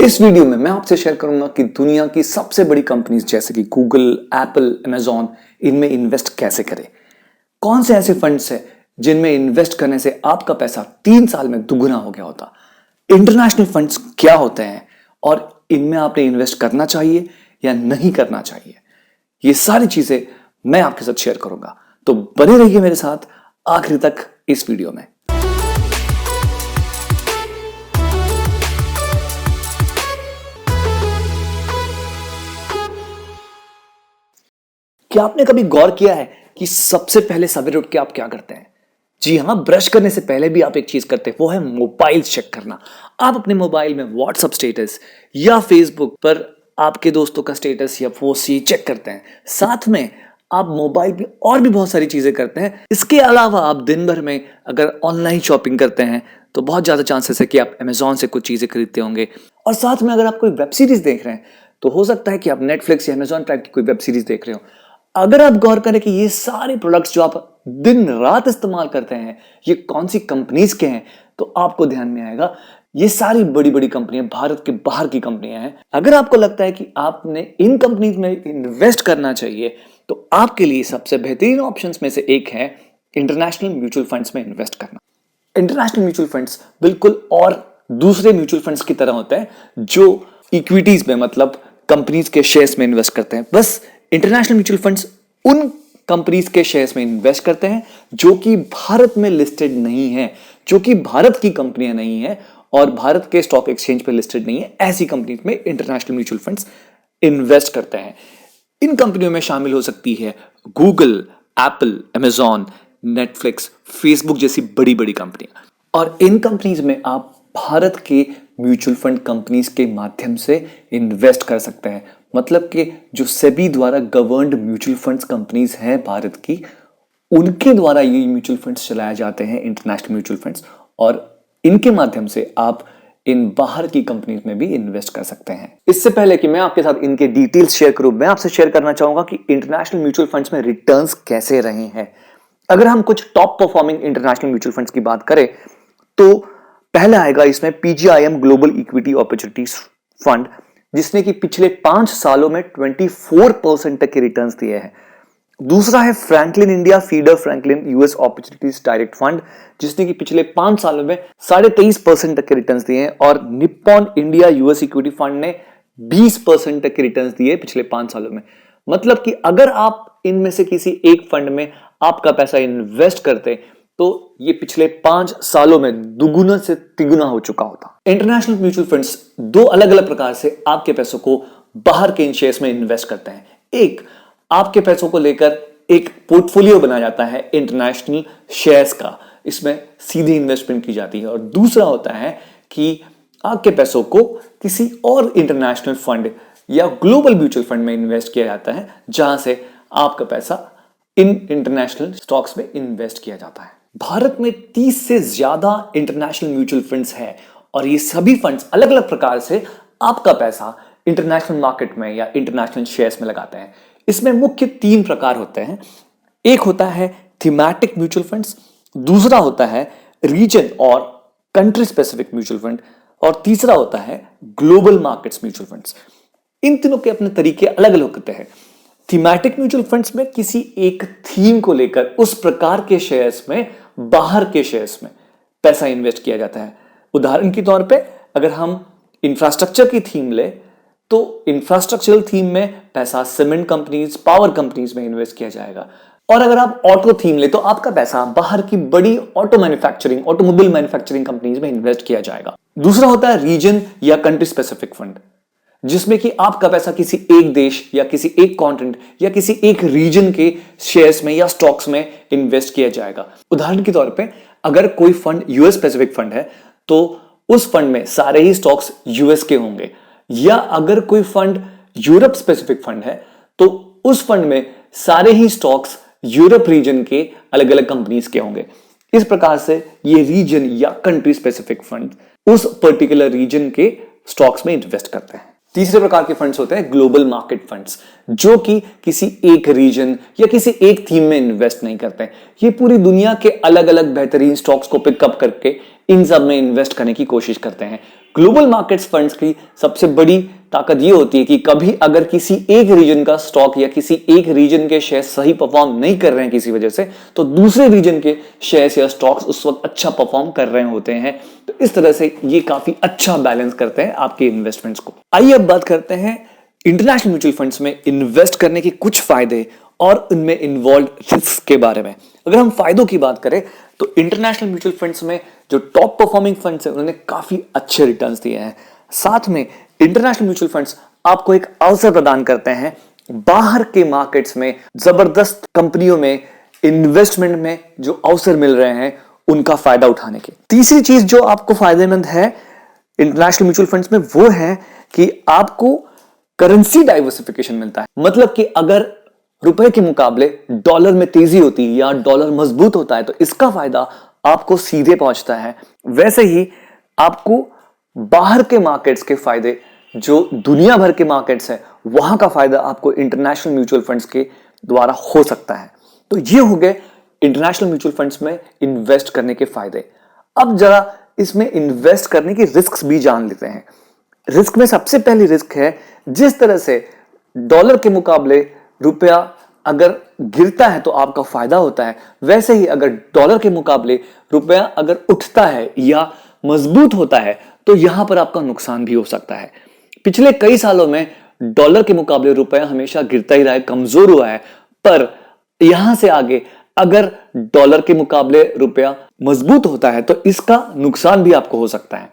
इस वीडियो में मैं आपसे शेयर करूंगा कि दुनिया की सबसे बड़ी कंपनीज जैसे कि गूगल, एप्पल, अमेजॉन, इनमें इन्वेस्ट कैसे करें। कौन से ऐसे फंड्स हैं जिनमें इन्वेस्ट करने से आपका पैसा 3 साल में दुगुना हो गया होता। इंटरनेशनल फंड्स क्या होते हैं और इनमें आपने इन्वेस्ट करना चाहिए या नहीं करना चाहिए, ये सारी चीजें मैं आपके साथ शेयर करूंगा। तो बने रहिए मेरे साथ आखिर तक इस वीडियो में। क्या आपने कभी गौर किया है कि सबसे पहले सवेरे उठ के आप क्या करते हैं? जी हां, ब्रश करने से पहले भी आप एक चीज करते हैं, वो है मोबाइल चेक करना। आप अपने मोबाइल में व्हाट्सएप स्टेटस या फेसबुक पर आपके दोस्तों का स्टेटस या पोस्ट चेक करते हैं। साथ में आप मोबाइल पे और भी बहुत सारी चीजें करते हैं। इसके अलावा आप दिन भर में अगर ऑनलाइन शॉपिंग करते हैं तो बहुत ज्यादा चांसेस है कि आप अमेजॉन से कुछ चीजें खरीदते होंगे। और साथ में अगर आप कोई वेब सीरीज देख रहे हैं तो हो सकता है कि आप नेटफ्लिक्स या अमेजॉन प्राइम की कोई वेब सीरीज देख रहे हो। अगर आप गौर करें कि ये सारे प्रोडक्ट्स जो आप दिन रात इस्तेमाल करते हैं ये कौन सी कंपनीज के हैं, तो आपको ध्यान में आएगा ये सारी बड़ी बड़ी कंपनियां भारत के बाहर की कंपनियां हैं। अगर आपको लगता है कि आपने इन कंपनीज में इन्वेस्ट करना चाहिए तो आपके लिए सबसे बेहतरीन ऑप्शंस में से एक है इंटरनेशनल म्यूचुअल फंड्स में इन्वेस्ट करना। इंटरनेशनल म्यूचुअल फंड्स बिल्कुल और दूसरे म्यूचुअल फंड्स की तरह होते हैं जो इक्विटीज में, मतलब कंपनीज के शेयर्स में इन्वेस्ट करते हैं। बस इंटरनेशनल म्यूचुअल फंड्स उन कंपनीज के शेयर्स में इन्वेस्ट करते हैं जो कि भारत में लिस्टेड नहीं है, जो कि भारत की कंपनियां नहीं है और भारत के स्टॉक एक्सचेंज पे लिस्टेड नहीं है। ऐसी कंपनीज में इंटरनेशनल म्यूचुअल फंड्स इन्वेस्ट करते हैं। इन कंपनियों में शामिल हो सकती है Google, Apple, Amazon, Netflix, Facebook जैसी बड़ी बड़ी कंपनियां। और इन कंपनीज में आप भारत के म्यूचुअल फंड कंपनीज के माध्यम से इन्वेस्ट कर सकते हैं। मतलब कि जो सेबी द्वारा गवर्नड म्यूचुअल फंड्स कंपनीज हैं भारत की, उनके द्वारा ये म्यूचुअल फंड्स चलाए जाते हैं, इंटरनेशनल म्यूचुअल फंड्स, और इनके माध्यम से आप इन बाहर की कंपनीज में भी इन्वेस्ट कर सकते हैं। इससे पहले कि मैं आपके साथ इनके डिटेल्स शेयर करूं, मैं आपसे शेयर करना चाहूंगा कि इंटरनेशनल म्यूचुअल फंड्स में रिटर्न्स कैसे रहे हैं। अगर हम कुछ top performing international mutual funds की बात करें तो पहला आएगा इसमें PGIM global equity opportunities fund, जिसने कि पिछले 5 सालों में 24% तक के रिटर्न्स दिए हैं। दूसरा है Franklin India feeder Franklin US opportunities direct fund, जिसने कि पिछले 5 सालों में 23.5% तक के रिटर्न्स दिए हैं। और Nippon India US equity fund ने 20% तक के रिटर्न्स दिए पिछले 5 सालों में। मतलब कि अगर आप इनमें से किसी एक फंड में आपका पैसा इन्वेस्ट करते तो ये पिछले 5 सालों में दुगुना से तिगुना हो चुका होता। इंटरनेशनल म्यूचुअल फंड्स दो अलग अलग प्रकार से आपके पैसों को बाहर के इन शेयर्स में इन्वेस्ट करते हैं। एक, आपके पैसों को लेकर एक पोर्टफोलियो बनाया जाता है इंटरनेशनल शेयर्स का, इसमें सीधी इन्वेस्टमेंट की जाती है। और दूसरा होता है कि आपके पैसों को किसी और इंटरनेशनल फंड या ग्लोबल म्यूचुअल फंड में इन्वेस्ट किया जाता है, जहां से आपका पैसा इन इंटरनेशनल स्टॉक्स में इन्वेस्ट किया जाता है। भारत में 30 से ज्यादा इंटरनेशनल म्यूचुअल फंड्स हैं और ये सभी फंड्स अलग अलग प्रकार से आपका पैसा इंटरनेशनल मार्केट में या इंटरनेशनल शेयर्स में लगाते हैं। इसमें मुख्य 3 प्रकार होते हैं। एक होता है थीमैटिक म्यूचुअल फंड्स, दूसरा होता है रीजन और कंट्री स्पेसिफिक म्यूचुअल फंड, और तीसरा होता है ग्लोबल मार्केट्स म्यूचुअल फंड्स। इन तीनों के अपने तरीके अलग अलग होते हैं। थीमैटिक म्यूचुअल फंड्स में किसी एक थीम को लेकर उस प्रकार के शेयर्स में, बाहर के शेयर्स में पैसा इन्वेस्ट किया जाता है। उदाहरण के तौर पे अगर हम इंफ्रास्ट्रक्चर की थीम ले तो इंफ्रास्ट्रक्चरल थीम में पैसा सीमेंट कंपनीज, पावर कंपनीज में इन्वेस्ट किया जाएगा। और अगर आप ऑटो थीम ले तो आपका पैसा बाहर की बड़ी ऑटोमोबाइल मैन्युफैक्चरिंग कंपनीज में इन्वेस्ट किया जाएगा। दूसरा होता है रीजन या कंट्री स्पेसिफिक फंड, जिसमें कि आपका पैसा किसी एक देश या किसी एक कॉन्टिनेंट या किसी एक रीजन के शेयर्स में या स्टॉक्स में इन्वेस्ट किया जाएगा। उदाहरण के तौर पे अगर कोई फंड यूएस स्पेसिफिक फंड है तो उस फंड में सारे ही स्टॉक्स यूएस के होंगे, या अगर कोई फंड यूरोप स्पेसिफिक फंड है तो उस फंड में सारे ही स्टॉक्स यूरोप रीजन के अलग अलग कंपनीज के होंगे। इस प्रकार से ये रीजन या कंट्री स्पेसिफिक फंड उस पर्टिकुलर रीजन के स्टॉक्स में इन्वेस्ट करते हैं। तीसरे प्रकार के फंड्स होते हैं ग्लोबल मार्केट फंड्स, जो कि किसी एक रीजन या किसी एक थीम में इन्वेस्ट नहीं करते। ये पूरी दुनिया के अलग अलग बेहतरीन स्टॉक्स को पिकअप करके इन सब में इन्वेस्ट करने की कोशिश करते हैं। ग्लोबल मार्केट्स फंड्स की सबसे बड़ी ताकत ये होती है कि कभी अगर किसी एक रीजन का स्टॉक या किसी एक रीजन के शेयर सही परफॉर्म नहीं कर रहे हैं किसी वजह से, तो दूसरे रीजन के शेयर्स या स्टॉक्स उस वक्त अच्छा परफॉर्म कर रहे होते हैं। तो इस तरह से ये काफी अच्छा बैलेंस करते हैं आपके इन्वेस्टमेंट्स को। आइए अब बात करते हैं इंटरनेशनल म्यूचुअल फंड्स में इन्वेस्ट करने के कुछ फायदे और उनमें इन्वॉल्व रिस्क के बारे में। अगर हम फायदों की बात करें तो इंटरनेशनल म्यूचुअल फंड्स में जो टॉप परफॉर्मिंग फंड्स हैं उन्होंने काफी अच्छे रिटर्न्स दिए हैं। साथ में इंटरनेशनल म्यूचुअल फंड्स आपको एक अवसर प्रदान करते हैं बाहर के मार्केट्स में जबरदस्त कंपनियों में इन्वेस्टमेंट में जो अवसर मिल रहे हैं उनका फायदा उठाने के। तीसरी चीज जो आपको फायदेमंद है इंटरनेशनल म्यूचुअल फंड्स में वो है कि आपको करेंसी डाइवर्सिफिकेशन मिलता है। मतलब कि अगर रुपए के मुकाबले डॉलर में तेजी होती है या डॉलर मजबूत होता है तो इसका फायदा आपको सीधे पहुंचता है। वैसे ही आपको बाहर के मार्केट्स के फायदे जो दुनिया भर के मार्केट्स हैं वहां का फायदा आपको इंटरनेशनल म्यूचुअल फंड्स के द्वारा हो सकता है। तो ये हो गए इंटरनेशनल म्यूचुअल फंड्स में इन्वेस्ट करने के फायदे। अब जरा इसमें इन्वेस्ट करने की रिस्क भी जान लेते हैं। रिस्क में सबसे पहली रिस्क है जिस तरह से डॉलर के मुकाबले रुपया अगर गिरता है तो आपका फायदा होता है, वैसे ही अगर डॉलर के मुकाबले रुपया अगर उठता है या मजबूत होता है तो यहां पर आपका नुकसान भी हो सकता है। पिछले कई सालों में डॉलर के मुकाबले रुपया हमेशा गिरता ही रहा है, कमजोर हुआ है, पर यहां से आगे अगर डॉलर के मुकाबले रुपया मजबूत होता है तो इसका नुकसान भी आपको हो सकता है।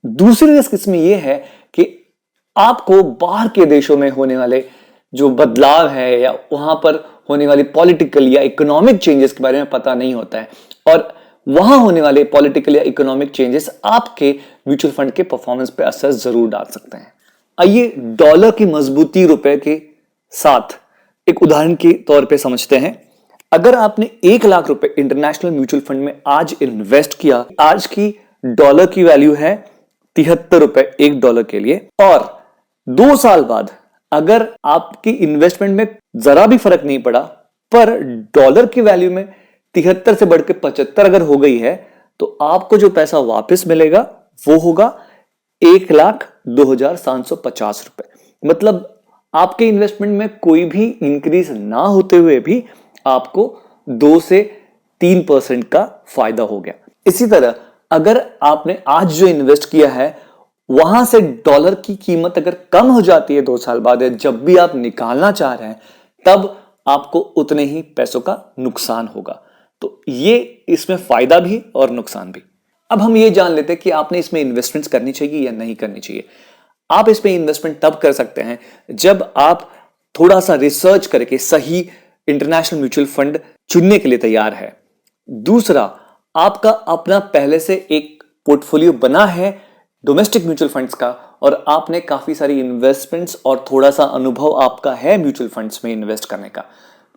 दूसरी रिस्क इसमें यह है कि आपको बाहर के देशों में होने वाले जो बदलाव है या वहां पर होने वाली पॉलिटिकल या इकोनॉमिक चेंजेस के बारे में पता नहीं होता है और वहां होने वाले पॉलिटिकल या इकोनॉमिक चेंजेस आपके म्यूचुअल फंड के परफॉर्मेंस पे असर जरूर डाल सकते हैं। आइए डॉलर की मजबूती रुपए के साथ एक उदाहरण के तौर पे समझते हैं। अगर आपने 1 लाख रुपए इंटरनेशनल म्यूचुअल फंड में आज इन्वेस्ट किया, आज की डॉलर की वैल्यू है 73 रुपए $1 के लिए, और 2 साल बाद अगर आपकी इन्वेस्टमेंट में जरा भी फर्क नहीं पड़ा पर डॉलर की वैल्यू में 73 से बढ़ के 75 अगर हो गई है तो आपको जो पैसा वापस मिलेगा वो होगा 1,02,750 रुपए। मतलब आपके इन्वेस्टमेंट में कोई भी इंक्रीज ना होते हुए भी आपको 2 से 3% का फायदा हो गया। इसी तरह अगर आपने आज जो इन्वेस्ट किया है वहां से डॉलर की कीमत अगर कम हो जाती है 2 साल बाद, जब भी आप निकालना चाह रहे हैं तब आपको उतने ही पैसों का नुकसान होगा। तो ये इसमें फायदा भी और नुकसान भी। अब हम ये जान लेते हैं कि आपने इसमें इन्वेस्टमेंट्स करनी चाहिए या नहीं करनी चाहिए। आप इसमें इन्वेस्टमेंट तब कर सकते हैं जब आप थोड़ा सा रिसर्च करके सही इंटरनेशनल म्यूचुअल फंड चुनने के लिए तैयार है। दूसरा, आपका अपना पहले से एक पोर्टफोलियो बना है डोमेस्टिक म्यूचुअल फंड्स का और आपने काफी सारी इन्वेस्टमेंट्स और थोड़ा सा अनुभव आपका है म्यूचुअल फंड्स में इन्वेस्ट करने का,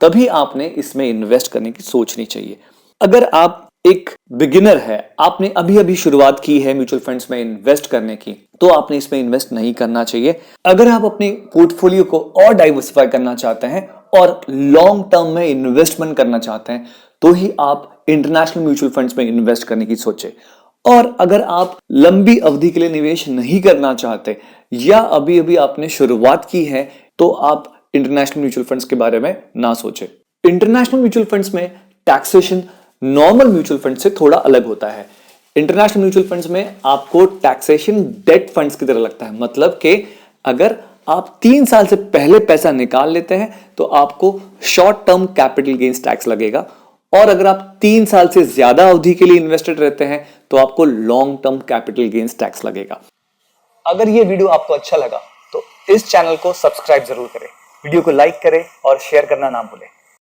तभी आपने इसमें इन्वेस्ट करने की सोचनी चाहिए। अगर आप एक बिगिनर है, आपने अभी अभी शुरुआत की है म्यूचुअल फंड्स में इन्वेस्ट करने की, तो आपने इसमें इन्वेस्ट नहीं करना चाहिए। अगर आप अपने पोर्टफोलियो को और डाइवर्सिफाई करना चाहते हैं और लॉन्ग टर्म में इन्वेस्टमेंट करना चाहते हैं तो ही आप इंटरनेशनल म्यूचुअल फंड्स में इन्वेस्ट करने की सोचें। और अगर आप लंबी अवधि के लिए निवेश नहीं करना चाहते या अभी अभी आपने शुरुआत की है तो आप इंटरनेशनल म्यूचुअल फंड्स के बारे में ना सोचें। इंटरनेशनल म्यूचुअल फंड्स में टैक्सेशन नॉर्मल म्यूचुअल फंड से थोड़ा अलग होता है। इंटरनेशनल म्यूचुअल फंड्स में आपको टैक्सेशन डेट फंड्स की तरह लगता है। मतलब कि अगर आप 3 साल से पहले पैसा निकाल लेते हैं तो आपको short term capital gains tax लगेगा, और अगर आप 3 साल से ज्यादा अवधि के लिए इन्वेस्टेड रहते हैं तो आपको long term capital gains tax लगेगा। अगर ये वीडियो आपको अच्छा लगा तो इस चैनल को सब्सक्राइब जरूर करें, वीडियो को लाइक करें और शेयर करना ना भूलें।